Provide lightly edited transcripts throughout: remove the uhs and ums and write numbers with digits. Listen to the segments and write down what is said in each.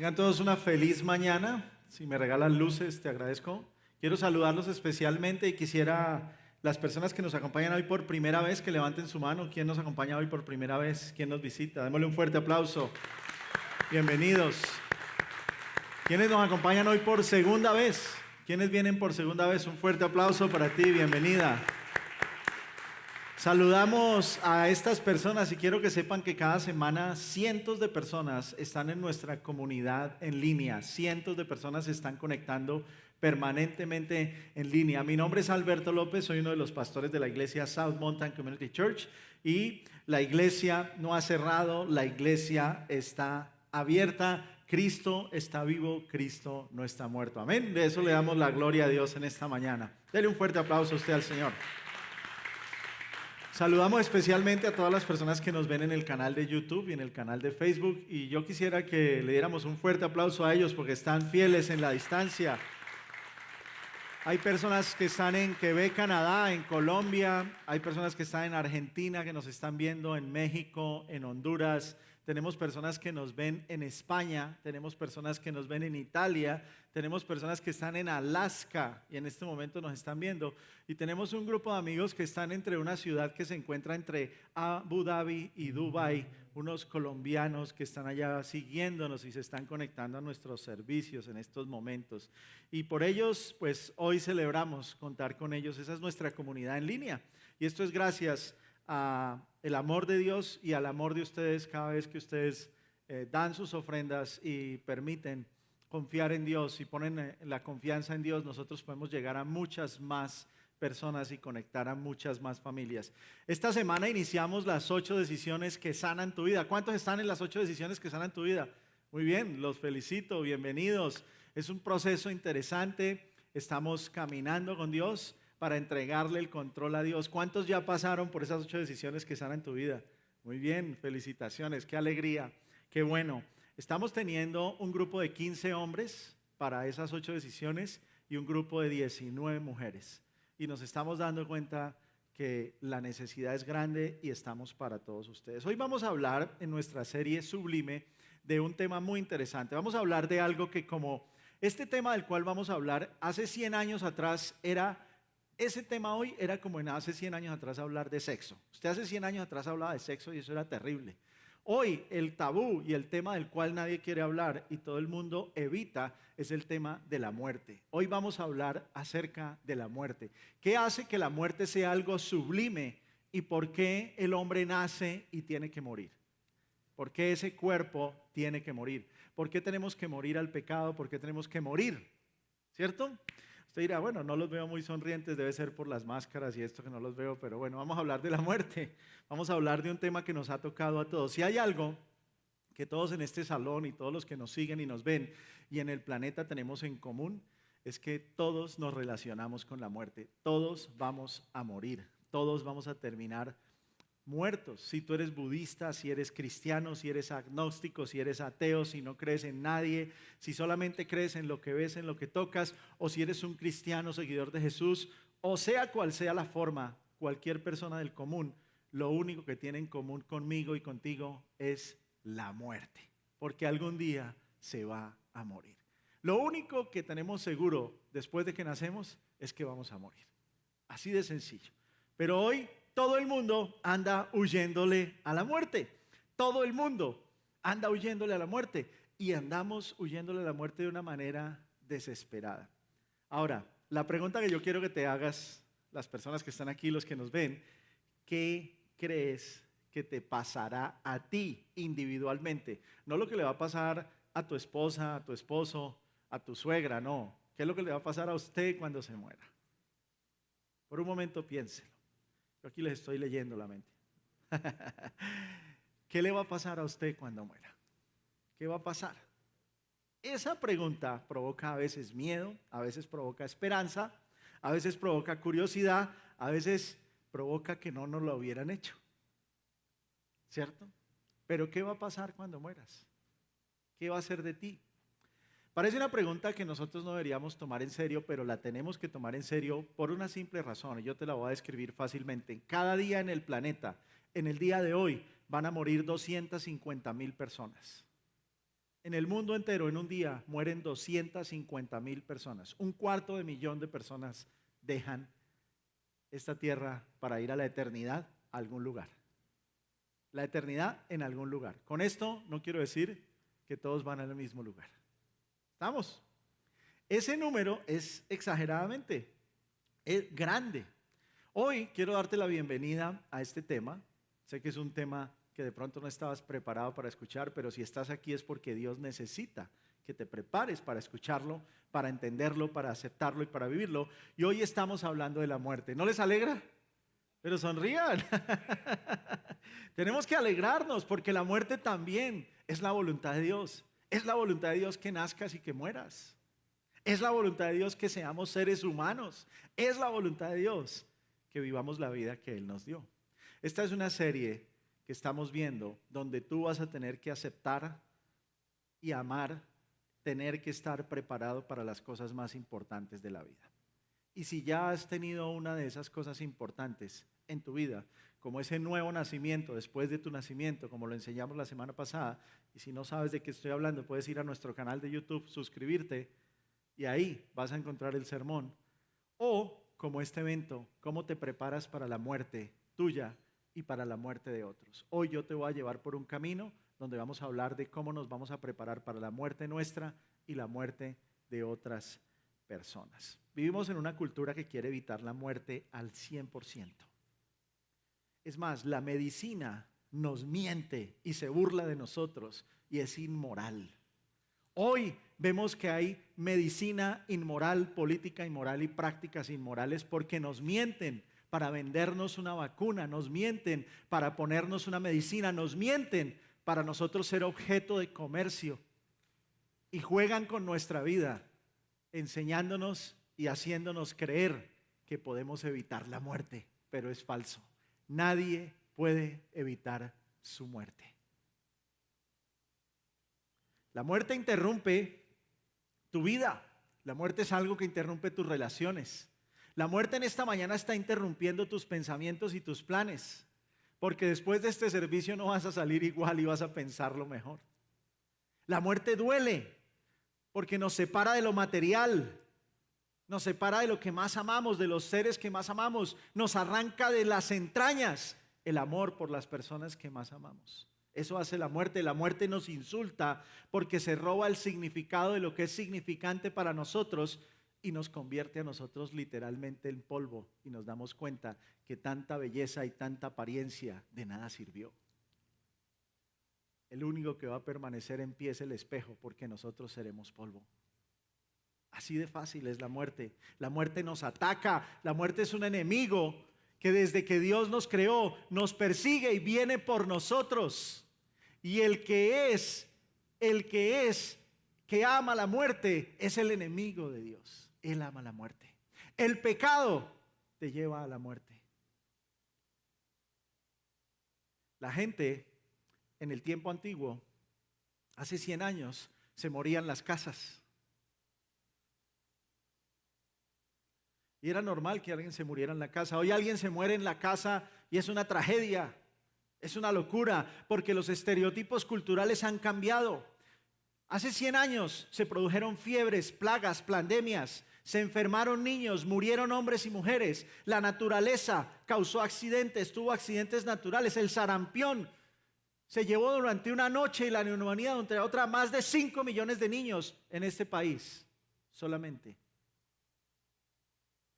Tengan todos una feliz mañana. Si me regalan luces, te agradezco. Quiero saludarlos especialmente y quisiera las personas que nos acompañan hoy por primera vez que levanten su mano. ¿Quién nos acompaña hoy por primera vez? ¿Quién nos visita? Démosle un fuerte aplauso. Bienvenidos. ¿Quiénes nos acompañan hoy por segunda vez? ¿Quiénes vienen por segunda vez? Un fuerte aplauso para ti. Bienvenida. Saludamos a estas personas y quiero que sepan que cada semana cientos de personas están en nuestra comunidad en línea. Cientos de personas se están conectando permanentemente en línea. Mi nombre es Alberto López, soy uno de los pastores de la iglesia South Mountain Community Church y la iglesia no ha cerrado, la iglesia está abierta. Cristo está vivo, Cristo no está muerto. Amén. De eso le damos la gloria a Dios en esta mañana. Dele un fuerte aplauso a usted al Señor. Saludamos especialmente a todas las personas que nos ven en el canal de YouTube y en el canal de Facebook y yo quisiera que le diéramos un fuerte aplauso a ellos porque están fieles en la distancia. Hay personas que están en Quebec, Canadá, en Colombia, hay personas que están en Argentina, que nos están viendo en México, en Honduras. Tenemos personas que nos ven en España, tenemos personas que nos ven en Italia, tenemos personas que están en Alaska y en este momento nos están viendo. Y tenemos un grupo de amigos que están entre una ciudad que se encuentra entre Abu Dhabi y Dubái, unos colombianos que están allá siguiéndonos y se están conectando a nuestros servicios en estos momentos. Y por ellos, pues hoy celebramos contar con ellos. Esa es nuestra comunidad en línea. Y esto es gracias a el amor de Dios y al amor de ustedes cada vez que ustedes dan sus ofrendas y permiten confiar en Dios y ponen la confianza en Dios. Nosotros podemos llegar a muchas más personas y conectar a muchas más familias. Esta semana iniciamos las 8 decisiones que sanan tu vida. ¿Cuántos están en las 8 decisiones que sanan tu vida? Muy bien, los felicito, bienvenidos. Es un proceso interesante, estamos caminando con Dios para entregarle el control a Dios. ¿Cuántos ya pasaron por esas 8 decisiones que sanan tu vida? Muy bien, felicitaciones, qué alegría, qué bueno. Estamos teniendo un grupo de 15 hombres para esas 8 decisiones y un grupo de 19 mujeres. Y nos estamos dando cuenta que la necesidad es grande y estamos para todos ustedes. Hoy vamos a hablar en nuestra serie Sublime de un tema muy interesante. Vamos a hablar de algo que como este tema del cual vamos a hablar hace 100 años atrás ese tema hoy era como en hace 100 años atrás hablar de sexo. Usted hace 100 años atrás hablaba de sexo y eso era terrible. Hoy el tabú y el tema del cual nadie quiere hablar y todo el mundo evita es el tema de la muerte. Hoy vamos a hablar acerca de la muerte. ¿Qué hace que la muerte sea algo sublime y por qué el hombre nace y tiene que morir? ¿Por qué ese cuerpo tiene que morir? ¿Por qué tenemos que morir al pecado? ¿Por qué tenemos que morir? ¿Cierto? Usted dirá, bueno, no los veo muy sonrientes, debe ser por las máscaras y esto que no los veo, pero bueno, vamos a hablar de la muerte. Vamos a hablar de un tema que nos ha tocado a todos. Si hay algo que todos en este salón y todos los que nos siguen y nos ven y en el planeta tenemos en común, es que todos nos relacionamos con la muerte. Todos vamos a morir, todos vamos a terminar muertos. Si tú eres budista, si eres cristiano, si eres agnóstico, si eres ateo, si no crees en nadie, si solamente crees en lo que ves, en lo que tocas, o si eres un cristiano seguidor de Jesús, o sea cual sea la forma, cualquier persona del común, lo único que tiene en común conmigo y contigo es la muerte, porque algún día se va a morir. Lo único que tenemos seguro después de que nacemos es que vamos a morir. Así de sencillo. Pero hoy todo el mundo anda huyéndole a la muerte. Todo el mundo anda huyéndole a la muerte. Y andamos huyéndole a la muerte de una manera desesperada. Ahora, la pregunta que yo quiero que te hagas, las personas que están aquí, los que nos ven, ¿qué crees que te pasará a ti individualmente? No lo que le va a pasar a tu esposa, a tu esposo, a tu suegra, no. ¿Qué es lo que le va a pasar a usted cuando se muera? Por un momento piénselo. Yo aquí les estoy leyendo la mente. ¿Qué le va a pasar a usted cuando muera? ¿Qué va a pasar? Esa pregunta provoca a veces miedo, a veces provoca esperanza, a veces provoca curiosidad, a veces provoca que no nos lo hubieran hecho. ¿Cierto? Pero ¿qué va a pasar cuando mueras? ¿Qué va a ser de ti? Parece una pregunta que nosotros no deberíamos tomar en serio, pero la tenemos que tomar en serio por una simple razón, y yo te la voy a describir fácilmente. Cada día en el planeta, en el día de hoy, van a morir 250.000 personas. En el mundo entero, en un día, mueren 250.000 personas. 1/4 de millón de personas dejan esta tierra para ir a la eternidad a algún lugar. La eternidad en algún lugar. Con esto no quiero decir que todos van al mismo lugar. ¿Estamos? Ese número es exageradamente grande. Hoy quiero darte la bienvenida a este tema. Sé que es un tema que de pronto no estabas preparado para escuchar, pero si estás aquí es porque Dios necesita que te prepares para escucharlo, para entenderlo, para aceptarlo y para vivirlo. Y hoy estamos hablando de la muerte. ¿No les alegra? Pero sonrían. Tenemos que alegrarnos porque la muerte también es la voluntad de Dios. Es la voluntad de Dios que nazcas y que mueras. Es la voluntad de Dios que seamos seres humanos. Es la voluntad de Dios que vivamos la vida que Él nos dio. Esta es una serie que estamos viendo donde tú vas a tener que aceptar y amar, tener que estar preparado para las cosas más importantes de la vida. Y si ya has tenido una de esas cosas importantes en tu vida, como ese nuevo nacimiento después de tu nacimiento, como lo enseñamos la semana pasada, y si no sabes de qué estoy hablando, puedes ir a nuestro canal de YouTube, suscribirte, y ahí vas a encontrar el sermón. O como este evento, cómo te preparas para la muerte tuya y para la muerte de otros. Hoy yo te voy a llevar por un camino donde vamos a hablar de cómo nos vamos a preparar para la muerte nuestra y la muerte de otras personas. Vivimos en una cultura que quiere evitar la muerte al 100%. Es más, la medicina nos miente y se burla de nosotros y es inmoral. Hoy vemos que hay medicina inmoral, política inmoral y prácticas inmorales porque nos mienten para vendernos una vacuna, nos mienten para ponernos una medicina, nos mienten para nosotros ser objeto de comercio y juegan con nuestra vida, enseñándonos y haciéndonos creer que podemos evitar la muerte, pero es falso. Nadie puede evitar su muerte. La muerte interrumpe tu vida. La muerte es algo que interrumpe tus relaciones. La muerte en esta mañana está interrumpiendo tus pensamientos y tus planes, porque después de este servicio no vas a salir igual y vas a pensarlo mejor. La muerte duele, porque nos separa de lo material, nos separa de lo que más amamos, de los seres que más amamos, nos arranca de las entrañas el amor por las personas que más amamos. Eso hace la muerte. La muerte nos insulta porque se roba el significado de lo que es significante para nosotros y nos convierte a nosotros literalmente en polvo y nos damos cuenta que tanta belleza y tanta apariencia de nada sirvió. El único que va a permanecer en pie es el espejo porque nosotros seremos polvo. Así de fácil es la muerte. La muerte nos ataca. La muerte es un enemigo que desde que Dios nos creó nos persigue y viene por nosotros. Y el que ama la muerte es el enemigo de Dios. Él ama la muerte. El pecado te lleva a la muerte. La gente en el tiempo antiguo, hace 100 años, se morían en las casas. Y era normal que alguien se muriera en la casa. Hoy alguien se muere en la casa y es una tragedia, es una locura, porque los estereotipos culturales han cambiado. Hace 100 años se produjeron fiebres, plagas, pandemias, se enfermaron niños, murieron hombres y mujeres. La naturaleza causó accidentes, tuvo accidentes naturales. El sarampión se llevó durante una noche y la neumonía, entre otras, más de 5 millones de niños en este país, solamente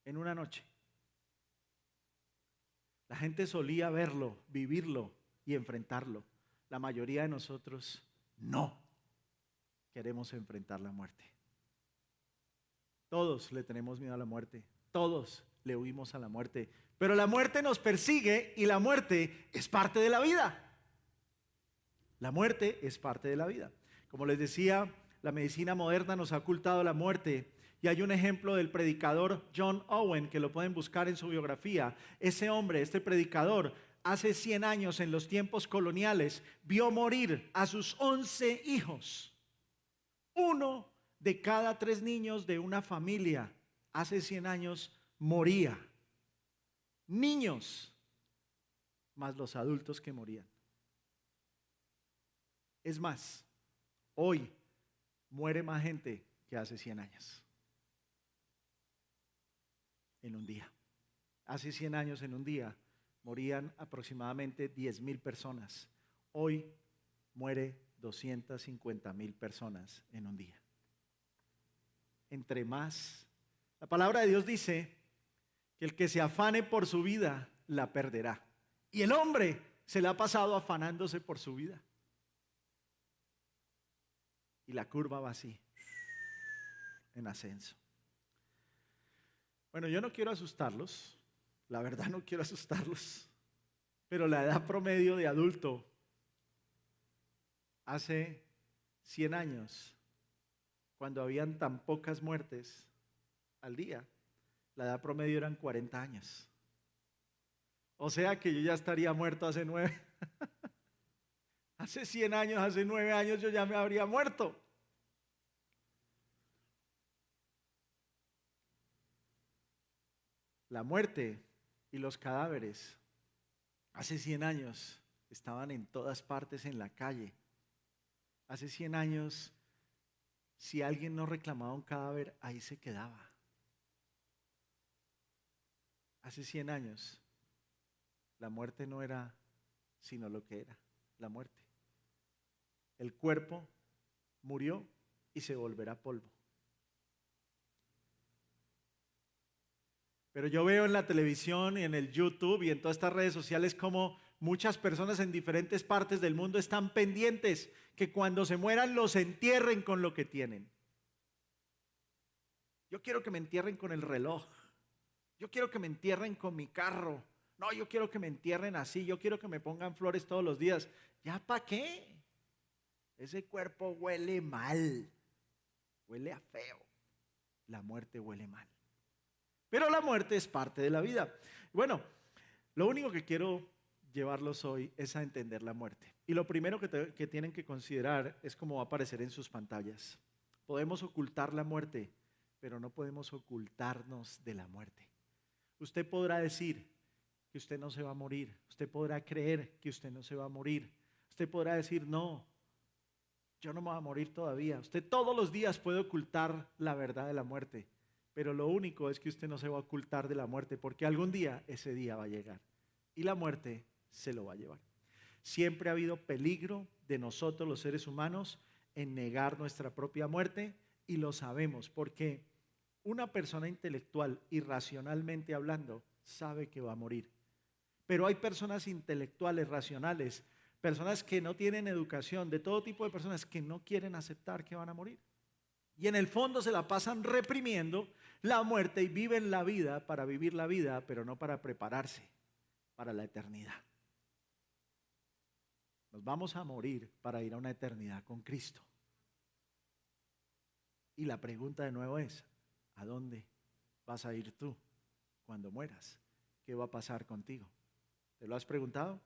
en una noche. La gente solía verlo, vivirlo y enfrentarlo. La mayoría de nosotros no. queremos enfrentar la muerte. Todos le tenemos miedo a la muerte, todos le huimos a la muerte, pero la muerte nos persigue y la muerte es parte de la vida. La muerte es parte de la vida. Como les decía, la medicina moderna nos ha ocultado la muerte. Y hay un ejemplo del predicador John Owen, que lo pueden buscar en su biografía. Ese hombre, este predicador, hace 100 años en los tiempos coloniales, vio morir a sus 11 hijos. Uno de cada 3 niños de una familia hace 100 años moría. Niños, más los adultos que morían. Es más, hoy muere más gente que hace 100 años. En un día. Hace 100 años en un día morían aproximadamente 10,000 personas. Hoy muere 250,000 personas en un día. Entre más. La palabra de Dios dice que el que se afane por su vida la perderá. Y el hombre se la ha pasado afanándose por su vida. Y la curva va así, en ascenso. Bueno, yo no quiero asustarlos, la verdad no quiero asustarlos, pero la edad promedio de adulto hace 100 años, cuando habían tan pocas muertes al día, la edad promedio eran 40 años. O sea que yo ya estaría muerto hace 9. Hace 100 años, hace 9 años yo ya me habría muerto. La muerte y los cadáveres hace 100 años estaban en todas partes en la calle. Hace 100 años, si alguien no reclamaba un cadáver, ahí se quedaba. Hace 100 años, la muerte no era sino lo que era, la muerte. El cuerpo murió y se volverá polvo. Pero yo veo en la televisión y en el YouTube y en todas estas redes sociales como muchas personas en diferentes partes del mundo están pendientes que cuando se mueran los entierren con lo que tienen. Yo quiero que me entierren con el reloj. Yo quiero que me entierren con mi carro. No, yo quiero que me entierren así. Yo quiero que me pongan flores todos los días. ¿Ya para qué? Ese cuerpo huele mal. Huele a feo. La muerte huele mal. Pero la muerte es parte de la vida. Bueno, lo único que quiero llevarlos hoy es a entender la muerte. Y lo primero que tienen que considerar es cómo va a aparecer en sus pantallas. Podemos ocultar la muerte, pero no podemos ocultarnos de la muerte. Usted podrá decir que usted no se va a morir. Usted podrá creer que usted no se va a morir. Usted podrá decir, no, yo no me voy a morir todavía. Usted todos los días puede ocultar la verdad de la muerte. Pero lo único es que usted no se va a ocultar de la muerte, porque algún día ese día va a llegar y la muerte se lo va a llevar. Siempre ha habido peligro de nosotros los seres humanos en negar nuestra propia muerte y lo sabemos porque una persona intelectual y racionalmente hablando sabe que va a morir. Pero hay personas intelectuales, racionales, personas que no tienen educación, de todo tipo de personas que no quieren aceptar que van a morir. Y en el fondo se la pasan reprimiendo la muerte y viven la vida para vivir la vida, pero no para prepararse para la eternidad. Nos vamos a morir para ir a una eternidad con Cristo. Y la pregunta de nuevo es, ¿a dónde vas a ir tú cuando mueras? ¿Qué va a pasar contigo? ¿Te lo has preguntado?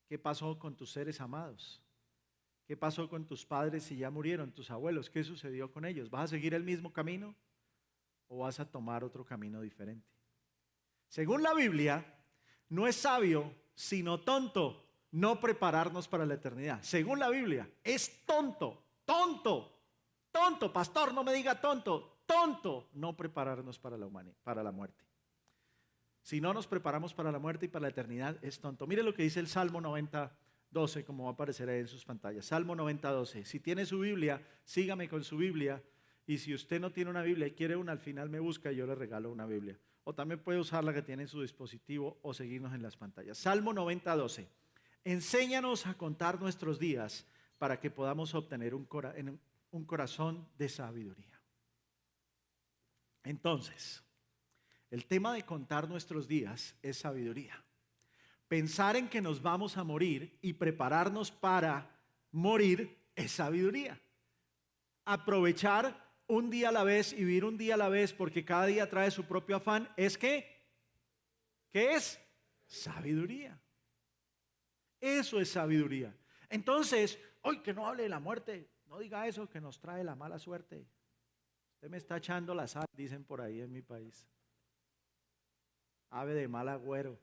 ¿Qué pasó con tus seres amados? ¿Qué pasó con tus padres si ya murieron, tus abuelos? ¿Qué sucedió con ellos? ¿Vas a seguir el mismo camino o vas a tomar otro camino diferente? Según la Biblia, no es sabio, sino tonto, no prepararnos para la eternidad. Según la Biblia, es tonto, pastor, no me diga tonto, no prepararnos para la muerte. Si no nos preparamos para la muerte y para la eternidad, es tonto. Mire lo que dice el Salmo 90:12, como va a aparecer ahí en sus pantallas. Salmo 90:12. Si tiene su Biblia, sígame con su Biblia. Y si usted no tiene una Biblia y quiere una, al final me busca y yo le regalo una Biblia. O también puede usar la que tiene en su dispositivo o seguirnos en las pantallas. Salmo 90:12. Enséñanos a contar nuestros días para que podamos obtener un corazón de sabiduría. Entonces, el tema de contar nuestros días es sabiduría. Pensar en que nos vamos a morir y prepararnos para morir es sabiduría. Aprovechar un día a la vez y vivir un día a la vez porque cada día trae su propio afán es ¿qué es? Sabiduría. Eso es sabiduría. Entonces, hoy que no hable de la muerte, no diga eso que nos trae la mala suerte. Usted me está echando la sal, dicen por ahí en mi país. Ave de mal agüero.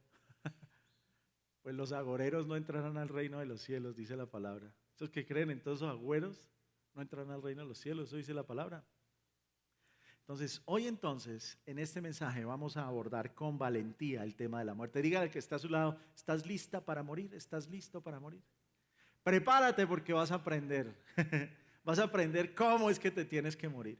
Pues los agoreros no entrarán al reino de los cielos, dice la palabra. Esos que creen en todos esos agüeros no entrarán al reino de los cielos, eso dice la palabra. Entonces, hoy en este mensaje vamos a abordar con valentía el tema de la muerte. Dígale al que está a su lado, ¿estás lista para morir? ¿Estás listo para morir? Prepárate porque vas a aprender. Vas a aprender cómo es que te tienes que morir.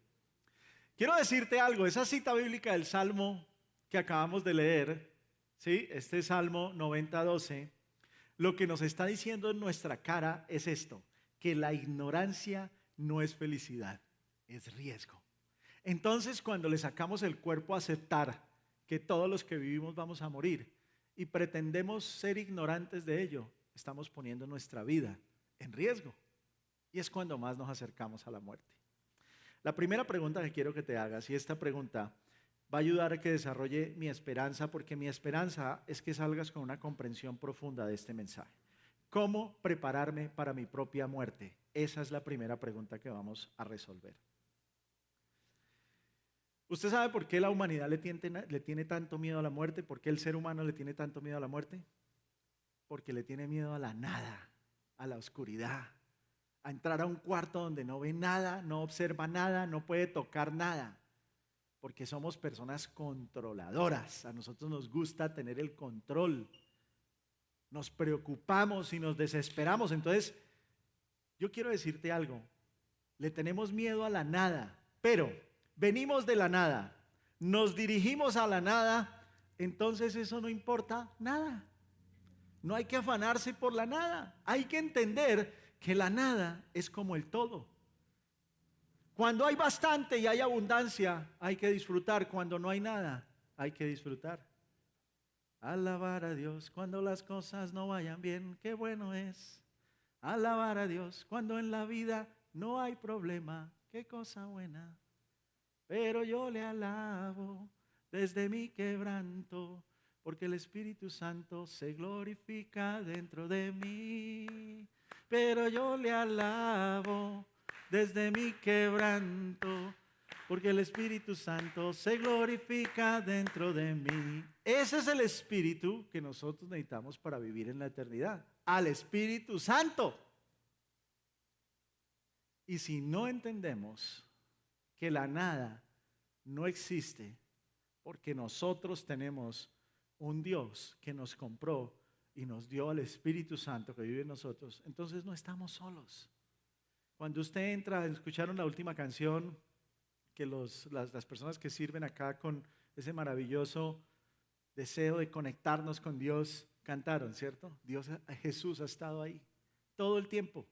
Quiero decirte algo, esa cita bíblica del Salmo que acabamos de leer, ¿sí? Este Salmo 90:12, lo que nos está diciendo en nuestra cara es esto, que la ignorancia no es felicidad, es riesgo. Entonces, cuando le sacamos el cuerpo a aceptar que todos los que vivimos vamos a morir y pretendemos ser ignorantes de ello, estamos poniendo nuestra vida en riesgo. Y es cuando más nos acercamos a la muerte. La primera pregunta que quiero que te hagas, y esta pregunta va a ayudar a que desarrolle mi esperanza, porque mi esperanza es que salgas con una comprensión profunda de este mensaje. ¿Cómo prepararme para mi propia muerte? Esa es la primera pregunta que vamos a resolver. ¿Usted sabe por qué la humanidad le tiene tanto miedo a la muerte? ¿Por qué el ser humano le tiene tanto miedo a la muerte? Porque le tiene miedo a la nada, a la oscuridad, a entrar a un cuarto donde no ve nada, no observa nada, no puede tocar nada. Porque somos personas controladoras, a nosotros nos gusta tener el control, nos preocupamos y nos desesperamos. Entonces, yo quiero decirte algo, le tenemos miedo a la nada, pero venimos de la nada, nos dirigimos a la nada, entonces eso no importa nada. No hay que afanarse por la nada, hay que entender que la nada es como el todo. Cuando hay bastante y hay abundancia, hay que disfrutar. Cuando no hay nada, hay que disfrutar. Alabar a Dios cuando las cosas no vayan bien, qué bueno es. Alabar a Dios cuando en la vida no hay problema, qué cosa buena. Pero yo le alabo desde mi quebranto, porque el Espíritu Santo se glorifica dentro de mí. Pero yo le alabo desde mi quebranto, porque el Espíritu Santo se glorifica dentro de mí. Ese es el Espíritu que nosotros necesitamos para vivir en la eternidad, al Espíritu Santo. Y si no entendemos que la nada no existe, porque nosotros tenemos un Dios que nos compró y nos dio al Espíritu Santo que vive en nosotros, entonces no estamos solos. Cuando usted entra, escucharon la última canción que las personas que sirven acá con ese maravilloso deseo de conectarnos con Dios cantaron, ¿cierto? Jesús ha estado ahí todo el tiempo.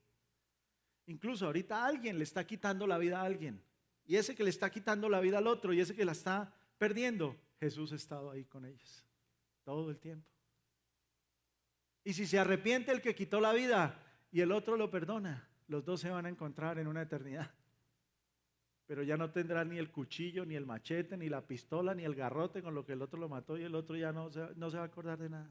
Incluso ahorita alguien le está quitando la vida a alguien, y ese que le está quitando la vida al otro, y ese que la está perdiendo, Jesús ha estado ahí con ellos todo el tiempo. Y si se arrepiente el que quitó la vida y el otro lo perdona, los dos se van a encontrar en una eternidad. Pero ya no tendrá ni el cuchillo, ni el machete, ni la pistola, ni el garrote con lo que el otro lo mató, y el otro ya no se va a acordar de nada.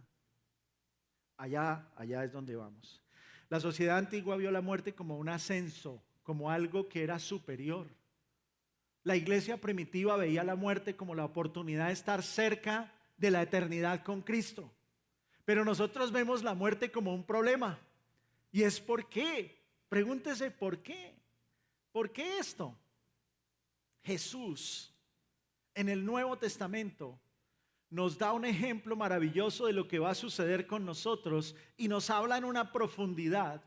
Allá es donde vamos. La sociedad antigua vio la muerte como un ascenso, como algo que era superior. La iglesia primitiva veía la muerte como la oportunidad de estar cerca de la eternidad con Cristo. Pero nosotros vemos la muerte como un problema. ¿Y es por qué? Pregúntese ¿por qué? ¿Por qué esto? Jesús en el Nuevo Testamento nos da un ejemplo maravilloso de lo que va a suceder con nosotros y nos habla en una profundidad.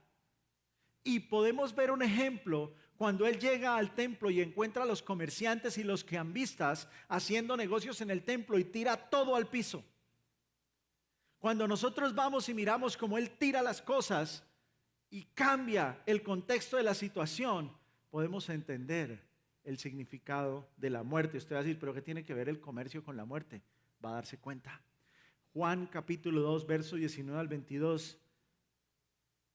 Y podemos ver un ejemplo cuando Él llega al templo y encuentra a los comerciantes y los cambistas haciendo negocios en el templo y tira todo al piso. Cuando nosotros vamos y miramos cómo Él tira las cosas y cambia el contexto de la situación, podemos entender el significado de la muerte. Usted va a decir, ¿pero qué tiene que ver el comercio con la muerte? Va a darse cuenta. Juan capítulo 2, verso 19 al 22.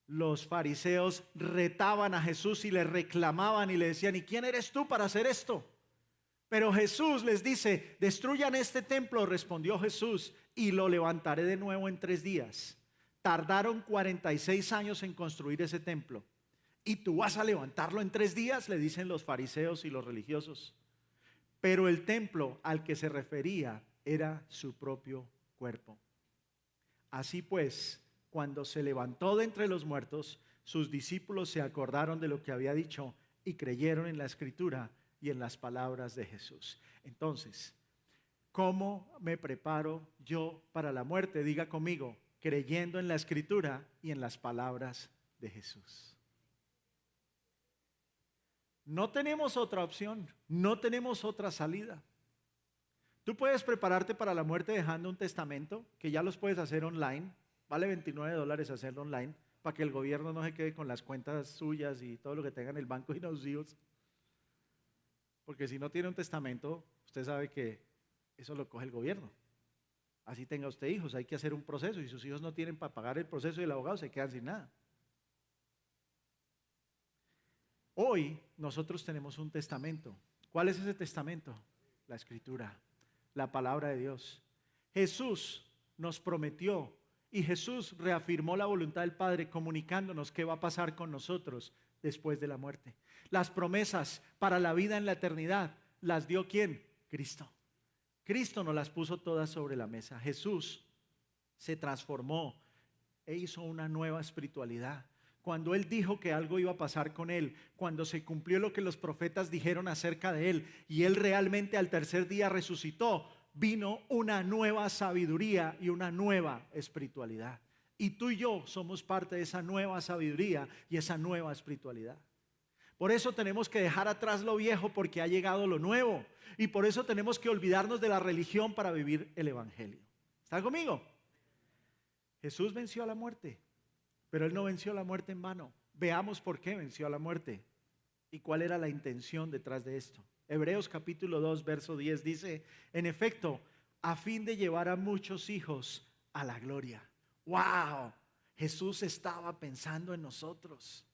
Los fariseos retaban a Jesús y le reclamaban y le decían, ¿y quién eres tú para hacer esto? Pero Jesús les dice, destruyan este templo, respondió Jesús, y lo levantaré de nuevo en 3 días. Tardaron 46 años en construir ese templo. ¿Y tú vas a levantarlo en 3 días? Le dicen los fariseos y los religiosos. Pero el templo al que se refería era su propio cuerpo. Así pues, cuando se levantó de entre los muertos, sus discípulos se acordaron de lo que había dicho y creyeron en la Escritura y en las palabras de Jesús. Entonces, ¿cómo me preparo yo para la muerte? Diga conmigo, creyendo en la Escritura y en las palabras de Jesús. No tenemos otra opción, no tenemos otra salida. Tú puedes prepararte para la muerte dejando un testamento, que ya los puedes hacer online, vale $29 hacerlo online, para que el gobierno no se quede con las cuentas suyas y todo lo que tenga en el banco y los hijos. Porque si no tiene un testamento, usted sabe que eso lo coge el gobierno. Así tenga usted hijos, hay que hacer un proceso y sus hijos no tienen para pagar el proceso y el abogado se quedan sin nada. Hoy nosotros tenemos un testamento. ¿Cuál es ese testamento? La Escritura, la palabra de Dios. Jesús nos prometió y Jesús reafirmó la voluntad del Padre comunicándonos qué va a pasar con nosotros después de la muerte. Las promesas para la vida en la eternidad las dio ¿quién? Cristo. Cristo nos las puso todas sobre la mesa. Jesús se transformó e hizo una nueva espiritualidad. Cuando Él dijo que algo iba a pasar con Él, cuando se cumplió lo que los profetas dijeron acerca de Él y Él realmente al tercer día resucitó, vino una nueva sabiduría y una nueva espiritualidad. Y tú y yo somos parte de esa nueva sabiduría y esa nueva espiritualidad. Por eso tenemos que dejar atrás lo viejo porque ha llegado lo nuevo. Y por eso tenemos que olvidarnos de la religión para vivir el Evangelio. ¿Está conmigo? Jesús venció a la muerte, pero Él no venció a la muerte en vano. Veamos por qué venció a la muerte y cuál era la intención detrás de esto. Hebreos capítulo 2, verso 10 dice, en efecto, a fin de llevar a muchos hijos a la gloria. ¡Wow! Jesús estaba pensando en nosotros,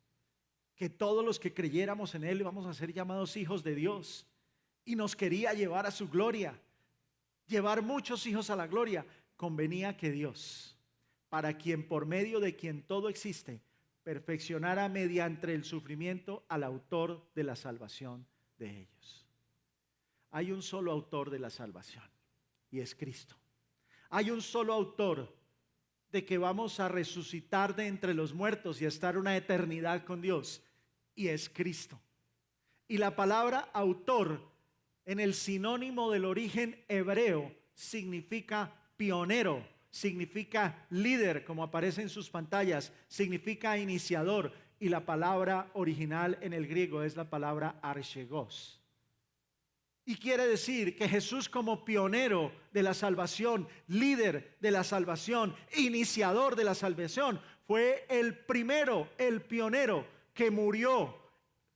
que todos los que creyéramos en Él íbamos a ser llamados hijos de Dios y nos quería llevar a su gloria. Llevar muchos hijos a la gloria. Convenía que Dios, para quien por medio de quien todo existe, perfeccionara mediante el sufrimiento al autor de la salvación de ellos. Hay un solo autor de la salvación y es Cristo. Hay un solo autor de que vamos a resucitar de entre los muertos y a estar una eternidad con Dios y es Cristo. Y la palabra autor en el sinónimo del origen hebreo significa pionero, significa líder, como aparece en sus pantallas, significa iniciador, y la palabra original en el griego es la palabra archegos. Y quiere decir que Jesús, como pionero de la salvación, líder de la salvación, iniciador de la salvación, fue el primero, el pionero que murió,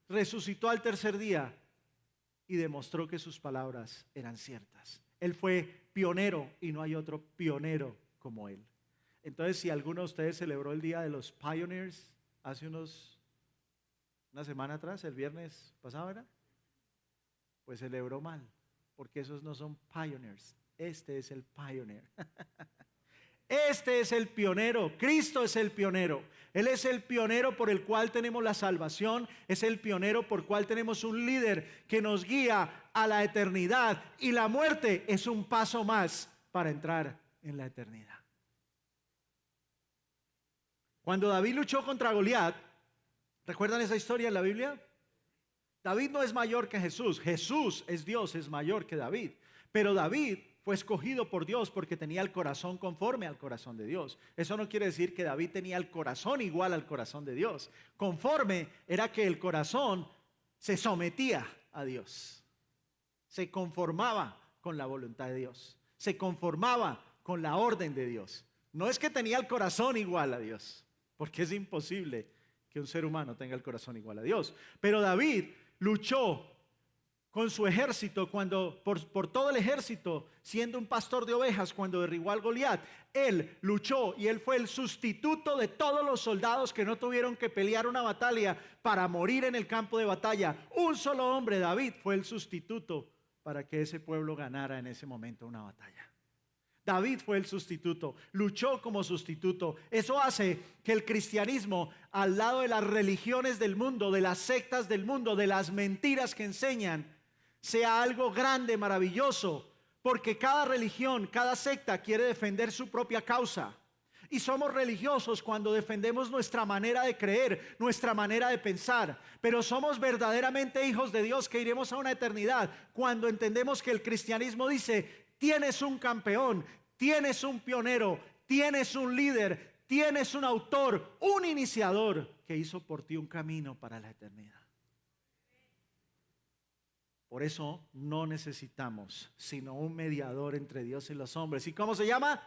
resucitó al tercer día y demostró que sus palabras eran ciertas. Él fue pionero y no hay otro pionero como Él. Entonces, si alguno de ustedes celebró el Día de los Pioneers hace una semana atrás, el viernes pasado era, pues celebró mal, porque esos no son pioneers. Este es el pioneer. Este es el pionero. Cristo es el pionero. Él es el pionero por el cual tenemos la salvación. Es el pionero por el cual tenemos un líder que nos guía a la eternidad. Y la muerte es un paso más para entrar en la eternidad. Cuando David luchó contra Goliat, ¿recuerdan esa historia en la Biblia? David no es mayor que Jesús. Jesús es Dios, es mayor que David. Pero David fue escogido por Dios porque tenía el corazón conforme al corazón de Dios. Eso no quiere decir que David tenía el corazón igual al corazón de Dios. Conforme era que el corazón se sometía a Dios. Se conformaba con la voluntad de Dios. Se conformaba con la orden de Dios. No es que tenía el corazón igual a Dios, porque es imposible que un ser humano tenga el corazón igual a Dios. Pero David luchó con su ejército, por todo el ejército, siendo un pastor de ovejas, cuando derribó al Goliat. Él luchó y él fue el sustituto de todos los soldados que no tuvieron que pelear una batalla para morir en el campo de batalla. Un solo hombre, David, fue el sustituto para que ese pueblo ganara en ese momento una batalla. David fue el sustituto, luchó como sustituto. Eso hace que el cristianismo, al lado de las religiones del mundo, de las sectas del mundo, de las mentiras que enseñan, sea algo grande, maravilloso, porque cada religión, cada secta quiere defender su propia causa. Y somos religiosos cuando defendemos nuestra manera de creer, nuestra manera de pensar. Pero somos verdaderamente hijos de Dios que iremos a una eternidad cuando entendemos que el cristianismo dice: tienes un campeón, tienes un pionero, tienes un líder, tienes un autor, un iniciador que hizo por ti un camino para la eternidad. Por eso no necesitamos sino un mediador entre Dios y los hombres. ¿Y cómo se llama?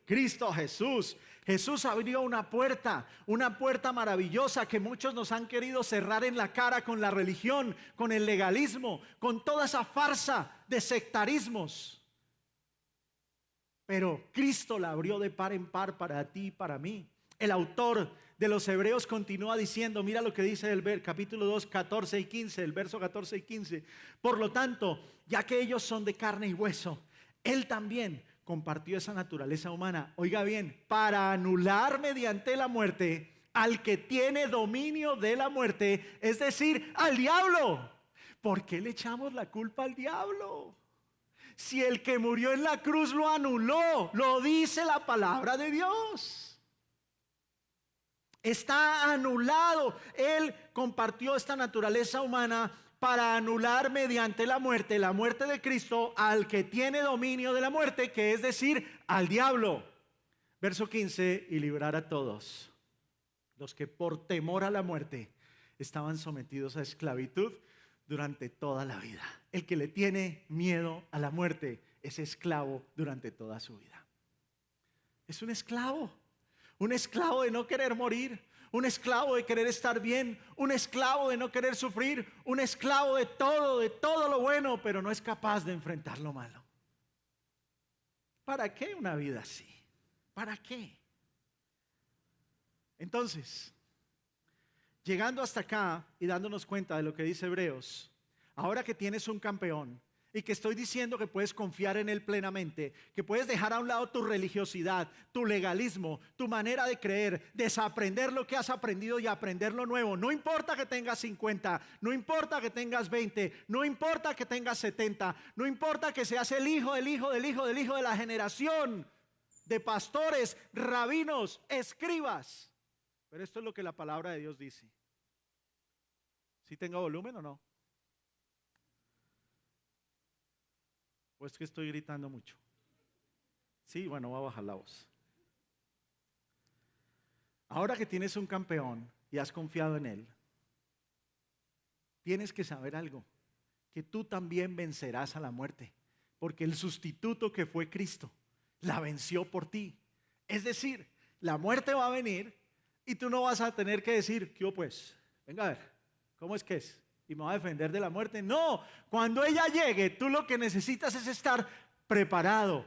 Cristo Jesús. Jesús abrió una puerta maravillosa que muchos nos han querido cerrar en la cara con la religión, con el legalismo, con toda esa farsa de sectarismos. Pero Cristo la abrió de par en par para ti y para mí. El autor de los Hebreos continúa diciendo, mira lo que dice el capítulo 2, 14 y 15, el verso 14 y 15. Por lo tanto, ya que ellos son de carne y hueso, Él también compartió esa naturaleza humana, oiga bien, para anular mediante la muerte al que tiene dominio de la muerte, es decir, al diablo. ¿Por qué le echamos la culpa al diablo? Si el que murió en la cruz lo anuló, lo dice la palabra de Dios. Está anulado. Él compartió esta naturaleza humana para anular mediante la muerte de Cristo al que tiene dominio de la muerte, que es decir, al diablo. Verso 15, y librar a todos los que por temor a la muerte estaban sometidos a esclavitud durante toda la vida. El que le tiene miedo a la muerte es esclavo durante toda su vida. Es un esclavo de no querer morir, un esclavo de querer estar bien, un esclavo de no querer sufrir, un esclavo de todo lo bueno, pero no es capaz de enfrentar lo malo. ¿Para qué una vida así? ¿Para qué? Entonces, llegando hasta acá y dándonos cuenta de lo que dice Hebreos, ahora que tienes un campeón y que estoy diciendo que puedes confiar en Él plenamente, que puedes dejar a un lado tu religiosidad, tu legalismo, tu manera de creer, desaprender lo que has aprendido y aprender lo nuevo. No importa que tengas 50, no importa que tengas 20, no importa que tengas 70, no importa que seas el hijo del hijo del hijo del hijo de la generación de pastores, rabinos, escribas. Pero esto es lo que la palabra de Dios dice. ¿Sí tengo volumen o no? ¿O es que estoy gritando mucho? Sí, bueno, voy a bajar la voz. Ahora que tienes un campeón y has confiado en Él, tienes que saber algo, que tú también vencerás a la muerte, porque el sustituto que fue Cristo la venció por ti. Es decir, la muerte va a venir y tú no vas a tener que decir, ¿qué hubo pues? Venga a ver, ¿cómo es que es? ¿Y me va a defender de la muerte? No, cuando ella llegue, tú lo que necesitas es estar preparado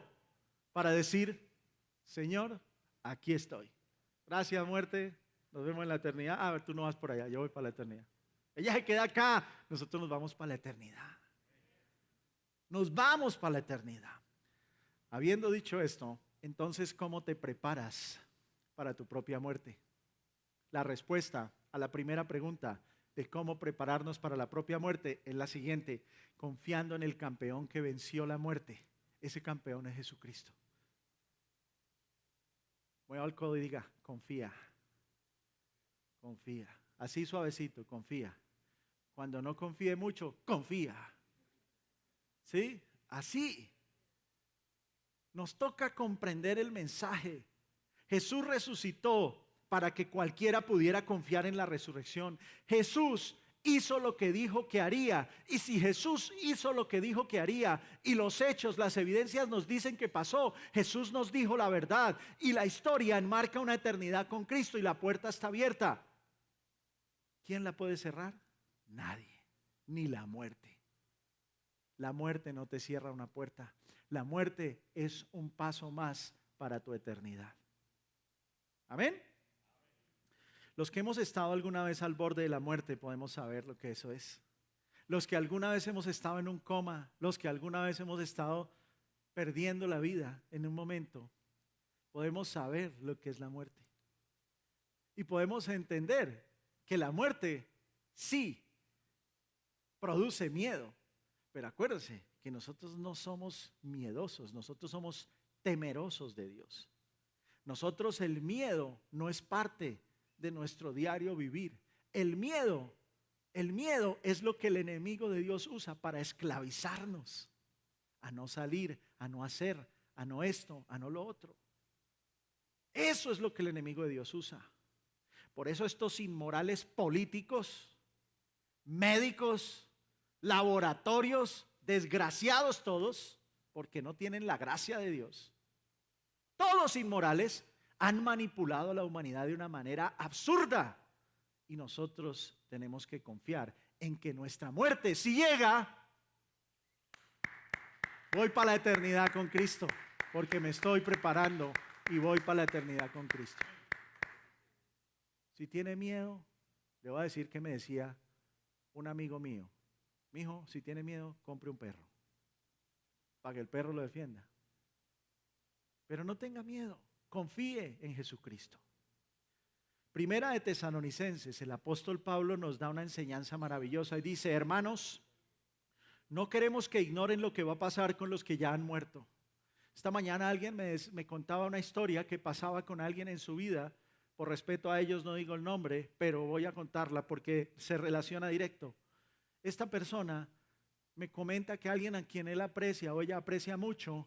para decir, Señor, aquí estoy. Gracias, muerte, nos vemos en la eternidad. A ver, tú no vas por allá, yo voy para la eternidad. Ella se queda acá, nosotros nos vamos para la eternidad. Nos vamos para la eternidad. Habiendo dicho esto, entonces, ¿cómo te preparas para tu propia muerte? La respuesta a la primera pregunta de cómo prepararnos para la propia muerte es la siguiente: confiando en el campeón que venció la muerte. Ese campeón es Jesucristo. Mueva el codo y diga, confía, confía. Así suavecito, confía. Cuando no confíe mucho, confía. ¿Sí? Así. Nos toca comprender el mensaje. Jesús resucitó para que cualquiera pudiera confiar en la resurrección. Jesús hizo lo que dijo que haría. Y si Jesús hizo lo que dijo que haría y los hechos, las evidencias nos dicen que pasó, Jesús nos dijo la verdad y la historia enmarca una eternidad con Cristo y la puerta está abierta. ¿Quién la puede cerrar? Nadie. ni la muerte. La muerte no te cierra una puerta. La muerte es un paso más para tu eternidad. Amén. Los que hemos estado alguna vez al borde de la muerte podemos saber lo que eso es. Los que alguna vez hemos estado en un coma, los que alguna vez hemos estado perdiendo la vida en un momento, podemos saber lo que es la muerte. Y podemos entender que la muerte sí produce miedo. Pero acuérdense que nosotros no somos miedosos, nosotros somos temerosos de Dios. Nosotros el miedo no es parte de nuestro diario vivir. El miedo es lo que el enemigo de Dios usa para esclavizarnos, a no salir, a no hacer, a no esto, a no lo otro. Eso es lo que el enemigo de Dios usa. Por eso estos inmorales políticos, médicos, laboratorios, desgraciados todos, porque no tienen la gracia de Dios, todos inmorales, han manipulado a la humanidad de una manera absurda. Y nosotros tenemos que confiar en que nuestra muerte, si llega, voy para la eternidad con Cristo, porque me estoy preparando y voy para la eternidad con Cristo. Si tiene miedo, le voy a decir que me decía un amigo mío: mijo, si tiene miedo, compre un perro, para que el perro lo defienda. Pero no tenga miedo, confíe en Jesucristo. Primera de Tesalonicenses, el apóstol Pablo nos da una enseñanza maravillosa y dice: hermanos, no queremos que ignoren lo que va a pasar con los que ya han muerto. Esta mañana alguien me contaba una historia que pasaba con alguien en su vida. Por respeto a ellos no digo el nombre, pero voy a contarla porque se relaciona directo. Esta persona me comenta que alguien a quien él aprecia o ella aprecia mucho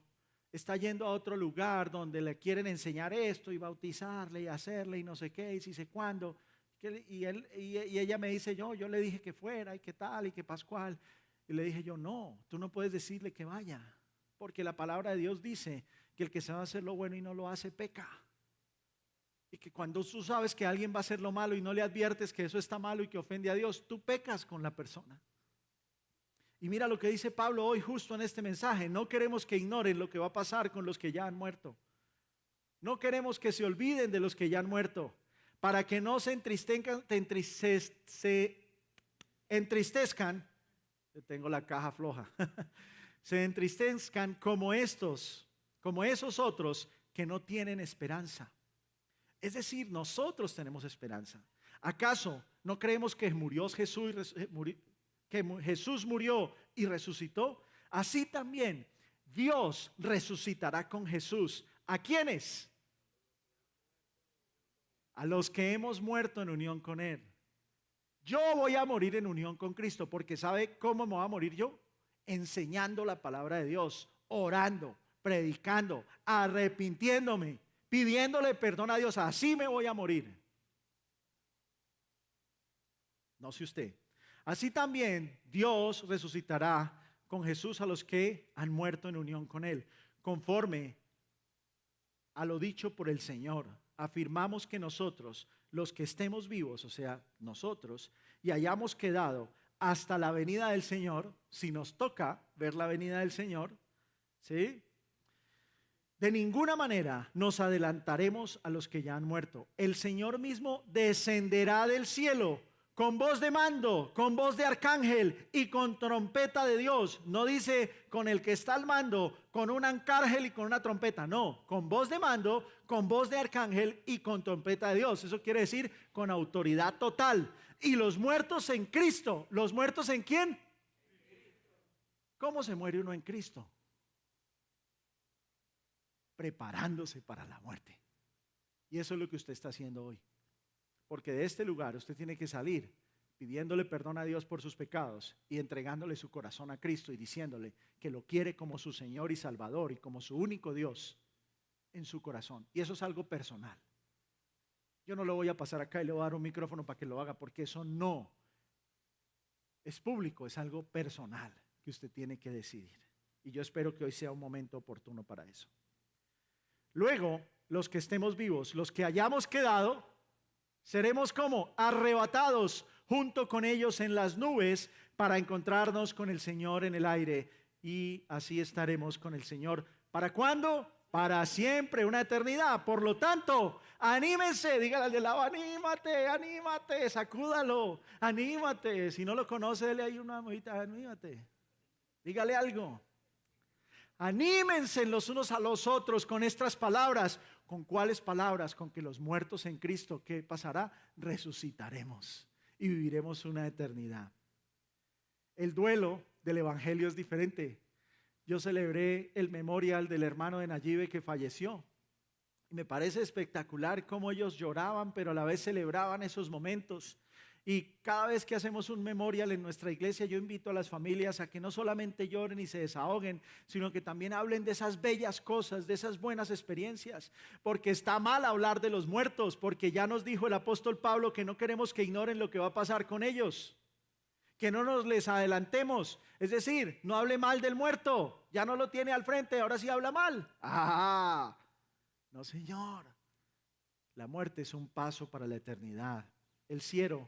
está yendo a otro lugar donde le quieren enseñar esto y bautizarle y hacerle y no sé qué y si sé cuándo. Y ella me dice: yo le dije que fuera y que tal y que pascual. Y le dije yo: no, tú no puedes decirle que vaya, porque la palabra de Dios dice que el que sabe hacer lo bueno y no lo hace, peca. Y que cuando tú sabes que alguien va a hacer lo malo y no le adviertes que eso está malo y que ofende a Dios, tú pecas con la persona. Y mira lo que dice Pablo hoy justo en este mensaje: no queremos que ignoren lo que va a pasar con los que ya han muerto. No queremos que se olviden de los que ya han muerto, para que no se entristezcan, yo tengo la caja floja, se entristezcan como esos otros que no tienen esperanza. Es decir, nosotros tenemos esperanza. ¿Acaso no creemos que Jesús murió y resucitó? Así también Dios resucitará con Jesús. ¿A quiénes? A los que hemos muerto en unión con Él. Yo voy a morir en unión con Cristo, porque ¿sabe cómo me voy a morir yo? Enseñando la palabra de Dios, orando, predicando, arrepintiéndome, pidiéndole perdón a Dios. Así me voy a morir. No sé usted. Así también Dios resucitará con Jesús a los que han muerto en unión con Él. Conforme a lo dicho por el Señor, afirmamos que nosotros, los que estemos vivos, o sea, nosotros, y hayamos quedado hasta la venida del Señor, si nos toca ver la venida del Señor, ¿sí? De ninguna manera nos adelantaremos a los que ya han muerto. El Señor mismo descenderá del cielo con voz de mando, con voz de arcángel y con trompeta de Dios. No dice con el que está al mando, con un arcángel y con una trompeta. No, con voz de mando, con voz de arcángel y con trompeta de Dios. Eso quiere decir con autoridad total. Y los muertos en Cristo. ¿Los muertos en quién? ¿Cómo se muere uno en Cristo? Preparándose para la muerte. Y eso es lo que usted está haciendo hoy. Porque de este lugar usted tiene que salir pidiéndole perdón a Dios por sus pecados y entregándole su corazón a Cristo y diciéndole que lo quiere como su Señor y Salvador y como su único Dios en su corazón. Y eso es algo personal. Yo no lo voy a pasar acá y le voy a dar un micrófono para que lo haga, porque eso no es público, es algo personal que usted tiene que decidir. Y yo espero que hoy sea un momento oportuno para eso. Luego, los que estemos vivos, los que hayamos quedado, seremos como arrebatados junto con ellos en las nubes para encontrarnos con el Señor en el aire y así estaremos con el Señor. ¿Para cuándo? Para siempre, una eternidad. Por lo tanto, anímense, dígale al de lado, anímate, anímate, sacúdalo, anímate. Si no lo conoce, dele ahí una mojita, anímate. Dígale algo. Anímense los unos a los otros con estas palabras. ¿Con cuáles palabras? Con que los muertos en Cristo, ¿qué pasará? Resucitaremos y viviremos una eternidad. El duelo del Evangelio es diferente. Yo celebré el memorial del hermano de Nayibe que falleció. Y me parece espectacular cómo ellos lloraban, pero a la vez celebraban esos momentos. Y cada vez que hacemos un memorial en nuestra iglesia, yo invito a las familias a que no solamente lloren y se desahoguen, sino que también hablen de esas bellas cosas, de esas buenas experiencias. Porque está mal hablar de los muertos, porque ya nos dijo el apóstol Pablo que no queremos que ignoren lo que va a pasar con ellos. Que no nos les adelantemos, es decir, no hable mal del muerto, ya no lo tiene al frente, ahora sí habla mal. No señor, la muerte es un paso para la eternidad. El cielo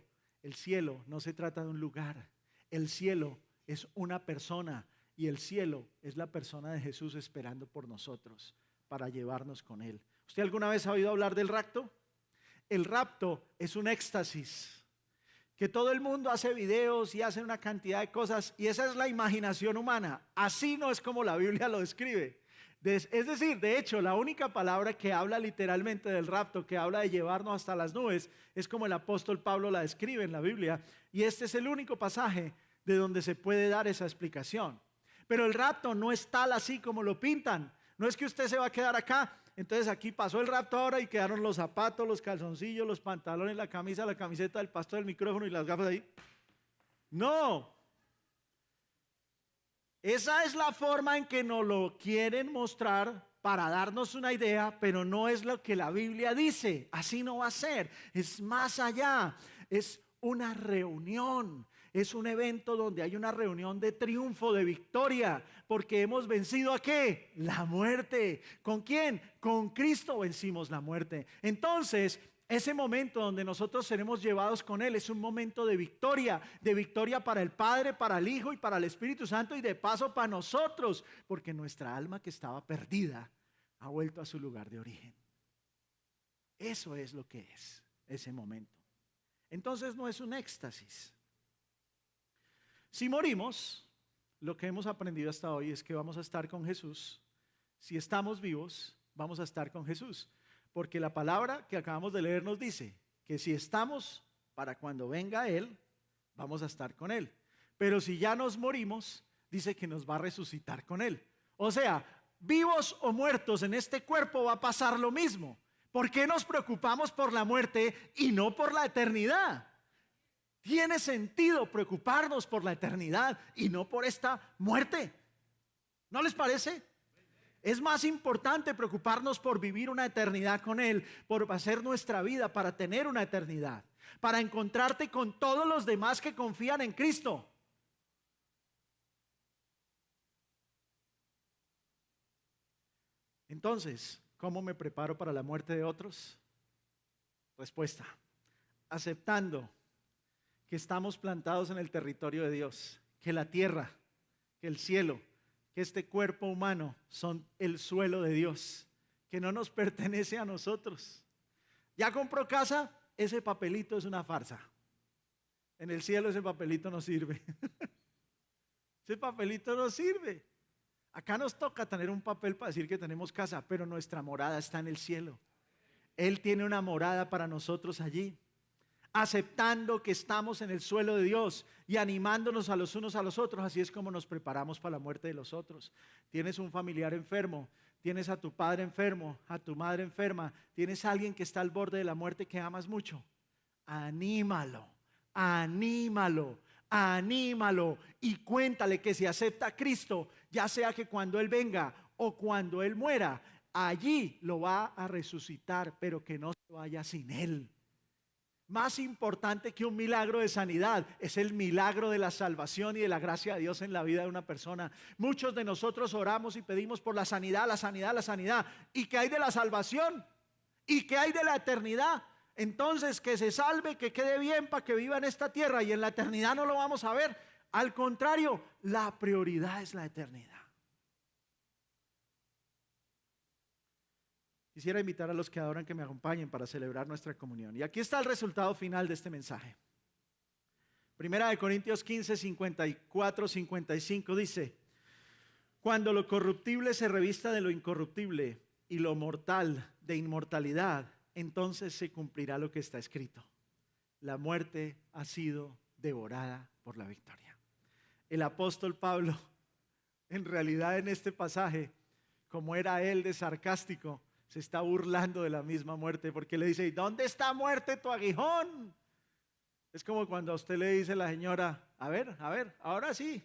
no se trata de un lugar, el cielo es una persona y el cielo es la persona de Jesús esperando por nosotros para llevarnos con Él. ¿Usted alguna vez ha oído hablar del rapto? El rapto es un éxtasis. Que todo el mundo hace videos y hace una cantidad de cosas y esa es la imaginación humana. Así no es como la Biblia lo describe. Es decir, de hecho, la única palabra que habla literalmente del rapto, que habla de llevarnos hasta las nubes, es como el apóstol Pablo la describe en la Biblia. Y este es el único pasaje de donde se puede dar esa explicación. Pero el rapto no es tal así como lo pintan. No es que usted se va a quedar acá. Entonces aquí pasó el rapto ahora y quedaron los zapatos, los calzoncillos, los pantalones, la camisa, la camiseta, el pasto del micrófono y las gafas ahí. No. Esa es la forma en que nos lo quieren mostrar para darnos una idea, pero no es lo que la Biblia dice. Así no va a ser. Es más allá. Es una reunión. Es un evento donde hay una reunión de triunfo, de victoria, porque hemos vencido ¿a qué? La muerte. ¿Con quién? Con Cristo vencimos la muerte. Entonces, ese momento donde nosotros seremos llevados con Él es un momento de victoria para el Padre, para el Hijo y para el Espíritu Santo y de paso para nosotros, porque nuestra alma que estaba perdida ha vuelto a su lugar de origen. Eso es lo que es ese momento. Entonces no es un éxtasis. Si morimos, lo que hemos aprendido hasta hoy es que vamos a estar con Jesús. Si estamos vivos, vamos a estar con Jesús. Porque la palabra que acabamos de leer nos dice que si estamos para cuando venga Él, vamos a estar con Él. Pero si ya nos morimos, dice que nos va a resucitar con Él. O sea, vivos o muertos en este cuerpo va a pasar lo mismo. ¿Por qué nos preocupamos por la muerte y no por la eternidad? Tiene sentido preocuparnos por la eternidad y no por esta muerte. ¿No les parece? Es más importante preocuparnos por vivir una eternidad con Él, por hacer nuestra vida para tener una eternidad, para encontrarte con todos los demás que confían en Cristo. Entonces, ¿cómo me preparo para la muerte de otros? Respuesta: aceptando que estamos plantados en el territorio de Dios, que la tierra, que el cielo, que este cuerpo humano son el suelo de Dios, que no nos pertenece a nosotros. ¿Ya compró casa? Ese papelito es una farsa. En el cielo ese papelito no sirve. Ese papelito no sirve. Acá nos toca tener un papel para decir que tenemos casa, pero nuestra morada está en el cielo. Él tiene una morada para nosotros allí. Aceptando que estamos en el suelo de Dios y animándonos a los unos a los otros, así es como nos preparamos para la muerte de los otros. Tienes un familiar enfermo, tienes a tu padre enfermo, a tu madre enferma, tienes a alguien que está al borde de la muerte que amas mucho. Anímalo, anímalo, anímalo y cuéntale que si acepta a Cristo, ya sea que cuando Él venga o cuando Él muera, allí lo va a resucitar, pero que no se vaya sin Él. Más importante que un milagro de sanidad es el milagro de la salvación y de la gracia de Dios en la vida de una persona. Muchos de nosotros oramos y pedimos por la sanidad, la sanidad, la sanidad. ¿Y qué hay de la salvación? ¿Y qué hay de la eternidad? Entonces que se salve, que quede bien para que viva en esta tierra y en la eternidad no lo vamos a ver. Al contrario, la prioridad es la eternidad. Quisiera invitar a los que adoran que me acompañen para celebrar nuestra comunión. Y aquí está el resultado final de este mensaje. Primera de Corintios 15, 54, 55 dice: cuando lo corruptible se revista de lo incorruptible y lo mortal de inmortalidad, entonces se cumplirá lo que está escrito: la muerte ha sido devorada por la victoria. El apóstol Pablo, en realidad en este pasaje, como era él de sarcástico, se está burlando de la misma muerte, porque le dice: ¿y dónde está, muerte, tu aguijón? Es como cuando a usted le dice la señora: a ver, ahora sí,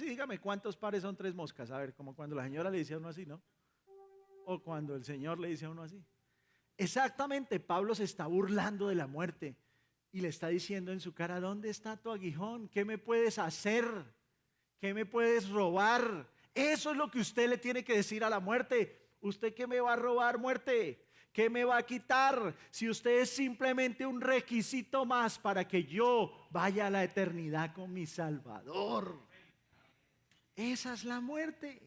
dígame cuántos pares son 3 moscas. A ver, como cuando la señora le dice a uno así, ¿no? O cuando el Señor le dice a uno así. Exactamente, Pablo se está burlando de la muerte y le está diciendo en su cara: ¿dónde está tu aguijón? ¿Qué me puedes hacer? ¿Qué me puedes robar? Eso es lo que usted le tiene que decir a la muerte. ¿Usted qué me va a robar, muerte? ¿Qué me va a quitar? Si usted es simplemente un requisito más para que yo vaya a la eternidad con mi Salvador. Esa es la muerte.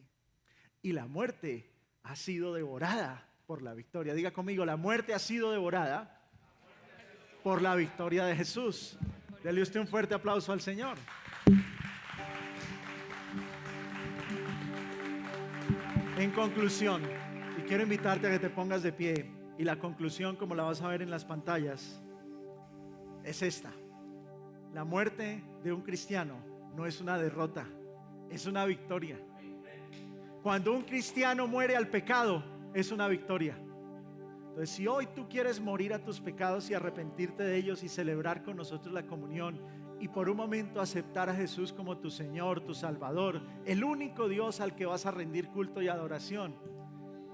Y la muerte ha sido devorada por la victoria. Diga conmigo: la muerte ha sido devorada por la victoria de Jesús. Dele usted un fuerte aplauso al Señor. En conclusión, y quiero invitarte a que te pongas de pie, y la conclusión, como la vas a ver en las pantallas, es esta: la muerte de un cristiano no es una derrota, es una victoria. Cuando un cristiano muere al pecado, es una victoria. Entonces, si hoy tú quieres morir a tus pecados y arrepentirte de ellos y celebrar con nosotros la comunión, y por un momento aceptar a Jesús como tu Señor, tu Salvador, el único Dios al que vas a rendir culto y adoración,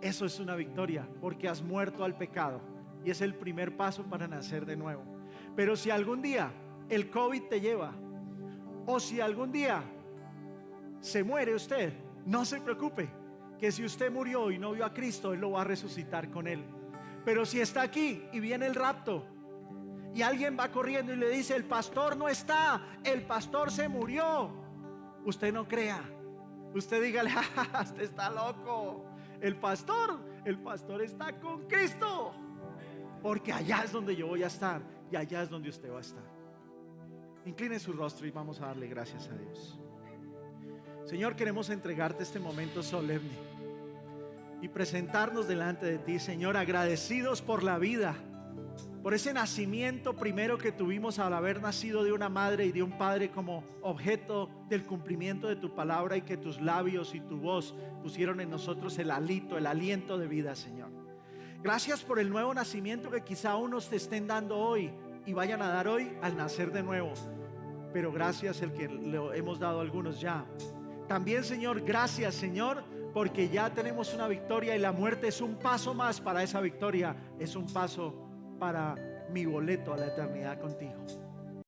eso es una victoria, porque has muerto al pecado y es el primer paso para nacer de nuevo. Pero si algún día el COVID te lleva, o si algún día se muere usted, no se preocupe, que si usted murió y no vio a Cristo, Él lo va a resucitar con Él. Pero si está aquí y viene el rapto y alguien va corriendo y le dice: el pastor no está, el pastor se murió, usted no crea, usted dígale: usted está loco, el pastor está con Cristo, porque allá es donde yo voy a estar y allá es donde usted va a estar. Incline su rostro y vamos a darle gracias a Dios. Señor, queremos entregarte este momento solemne y presentarnos delante de ti, Señor, agradecidos por la vida, por ese nacimiento primero que tuvimos al haber nacido de una madre y de un padre como objeto del cumplimiento de tu palabra, y que tus labios y tu voz pusieron en nosotros el aliento de vida, Señor. Gracias por el nuevo nacimiento que quizá unos te estén dando hoy y vayan a dar hoy al nacer de nuevo, pero gracias el que le hemos dado a algunos ya. También, Señor, gracias, Señor, porque ya tenemos una victoria y la muerte es un paso más para esa victoria, es un paso para mi boleto a la eternidad contigo.